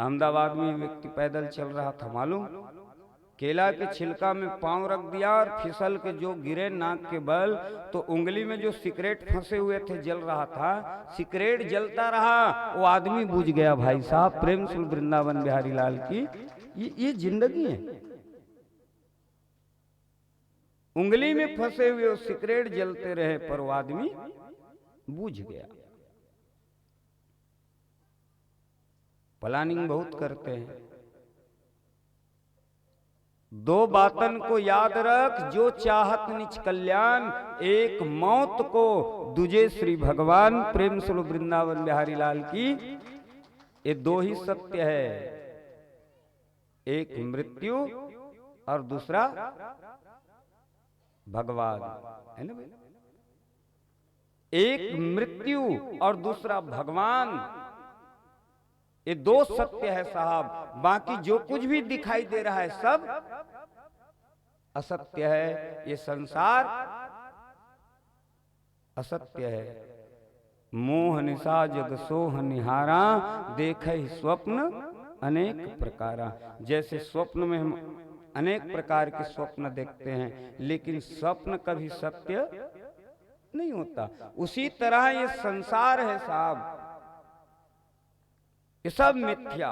अहमदाबाद में व्यक्ति पैदल चल रहा था, मालूम, केला के छिलका में पांव रख दिया और फिसल के जो गिरे नाक के बल, तो उंगली में जो सिगरेट फंसे हुए थे जल रहा था, सिगरेट जलता रहा, वो आदमी बुझ गया। भाई साहब, प्रेम सुल वृंदावन बिहारी लाल की ये जिंदगी है। उंगली में फंसे हुए वो सिगरेट जलते रहे, पर वो आदमी बुझ गया। प्लानिंग बहुत करते हैं। दो बातन को याद रख, जो चाहत निज कल्याण, एक मौत को दूजे श्री भगवान। प्रेम सुलो वृंदावन बिहारी लाल की। ये दो ही सत्य है, एक मृत्यु और दूसरा भगवान, है ना भाई? एक मृत्यु और दूसरा भगवान, ये दो सत्य है साहब। बाकी जो कुछ भी दिखाई दे रहा है सब असत्य है। ये संसार असत्य है। मोह निशा जग सोह निहारा, देखे नहीं अनेक प्रकारा। जैसे स्वप्न में हम अनेक प्रकार के स्वप्न देखते हैं, लेकिन स्वप्न कभी सत्य नहीं होता। उसी तरह ये संसार है साहब, ये सब मिथ्या।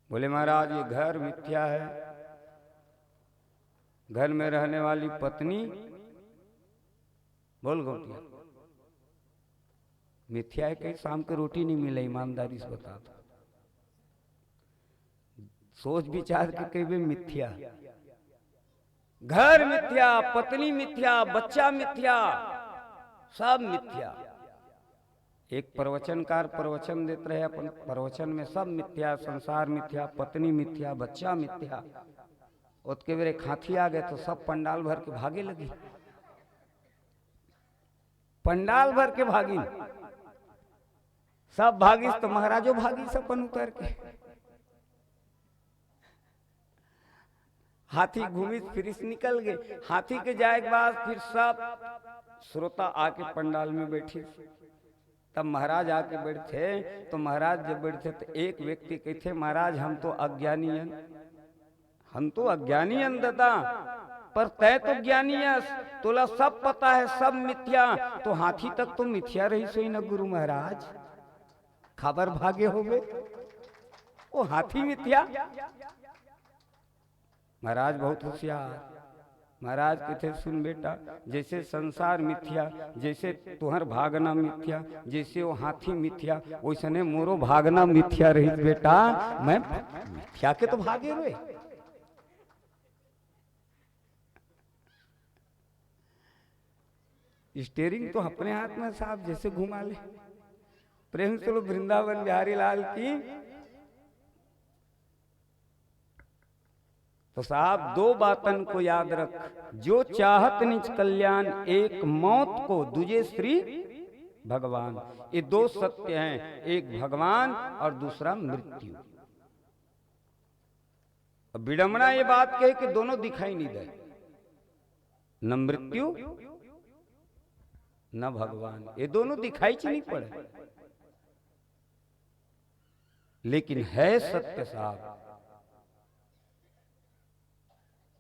बोले महाराज ये घर मिथ्या है, घर में रहने वाली पत्नी बोल गोटिया मिथ्या है। कहीं शाम को रोटी नहीं मिले, ईमानदारी से बता दो। सोच विचार के कहीं भी मिथ्या, घर मिथ्या, पत्नी मिथ्या, बच्चा मिथ्या, सब मिथ्या। एक प्रवचनकार प्रवचन देते रहे, अपन प्रवचन में सब मिथ्या, संसार मिथ्या, पत्नी मिथ्या, बच्चा मिथ्या। उसके बेरे हाथी आ गए तो सब पंडाल भर के भागे लगी, पंडाल भर के भागी, सब भागी तो महाराजो भागी सपन उतर के। हाथी घूमी फिर निकल गए। हाथी के जाए के बाद फिर सब श्रोता आके पंडाल में बैठे। तब महाराज आके बैठे, तो महाराज जब बैठे तो एक व्यक्ति कहते, महाराज हम तो अज्ञानी हैं, हम तो अज्ञानी हैं दादा, पर तय तो ज्ञानी है, तोला सब पता है, सब मिथ्या। तो हाथी तक तो मिथ्या रही सोई न गुरु महाराज, खबर भागे हो गए, वो हाथी मिथ्या। महाराज बहुत होशियार। महाराज कहते, सुन बेटा, जैसे संसार मिथ्या, जैसे तुहर भागना मिथ्या, जैसे वो हाथी मिथ्या, वैसने मोरो भागना मिथ्या रही बेटा। मैं मिथ्या के तो भागे रहे। स्टीयरिंग तो अपने हाथ में साहब जैसे घुमा ले। प्रेम चलो वृंदावन बिहारी लाल की। तो साहब दो बातन को याद रख, जो चाहत निज कल्याण, एक मौत को दूजे श्री भगवान। ये दो सत्य हैं, एक भगवान और दूसरा मृत्यु। विडंबना ये बात कहे कि दोनों दिखाई नहीं दे, न मृत्यु न भगवान, ये दोनों दिखाई च नहीं पड़े, लेकिन है सत्य साहब।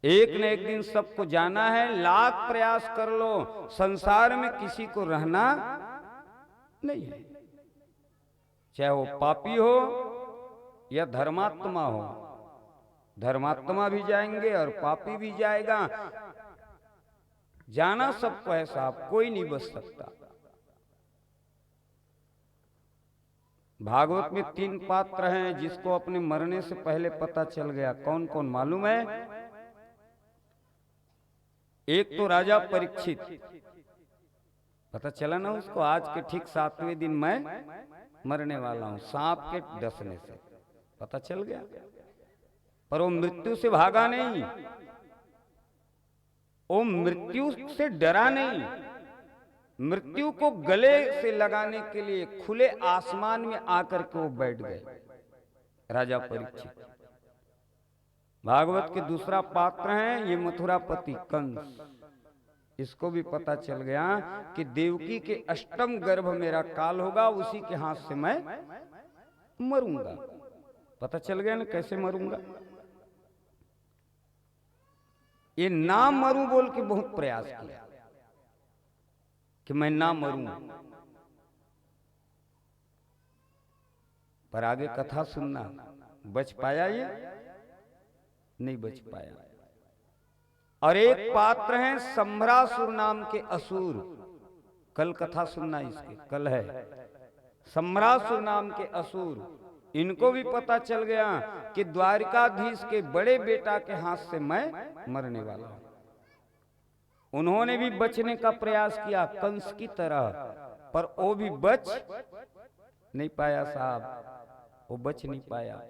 एक न एक दिन सबको जाना है, लाख प्रयास कर लो, संसार में किसी को रहना नहीं है। चाहे वो पापी हो या धर्मात्मा हो, धर्मात्मा भी जाएंगे और पापी भी जाएगा। जाना सबको है साहब, कोई नहीं बच सकता। भागवत में 3 पात्र हैं जिसको अपने मरने से पहले पता चल गया। कौन कौन मालूम है? एक तो राजा परीक्षित, पता चला ना उसको, आज के ठीक 7वें दिन मैं मरने वाला हूं, सांप के डसने से पता चल गया। पर वो मृत्यु से भागा नहीं, वो मृत्यु से डरा नहीं। मृत्यु को गले से लगाने के लिए खुले आसमान में आकर के वो बैठ गए, राजा परीक्षित। भागवत के दूसरा पात्र हैं ये मथुरापति कंस, इसको भी पता चल गया कि देवकी के अष्टम गर्भ मेरा काल होगा, उसी के हाथ से मैं मरूंगा। पता चल गया ना कैसे मरूंगा। ये ना मरूं बोल के बहुत प्रयास किया कि मैं ना मरूं, पर आगे कथा सुनना। बच पाया ये? नहीं बच पाया। और एक पात्र हैं संभरासुर नाम के असुर, कल कथा सुनना इसके, कल है। संभरासुर नाम के असुर, इनको भी पता चल गया कि द्वारिकाधीश के बड़े बेटा के हाथ से मैं मरने वाला हूं। उन्होंने भी बचने का प्रयास किया कंस की तरह, पर वो भी बच नहीं पाया साहब, वो बच नहीं पाया।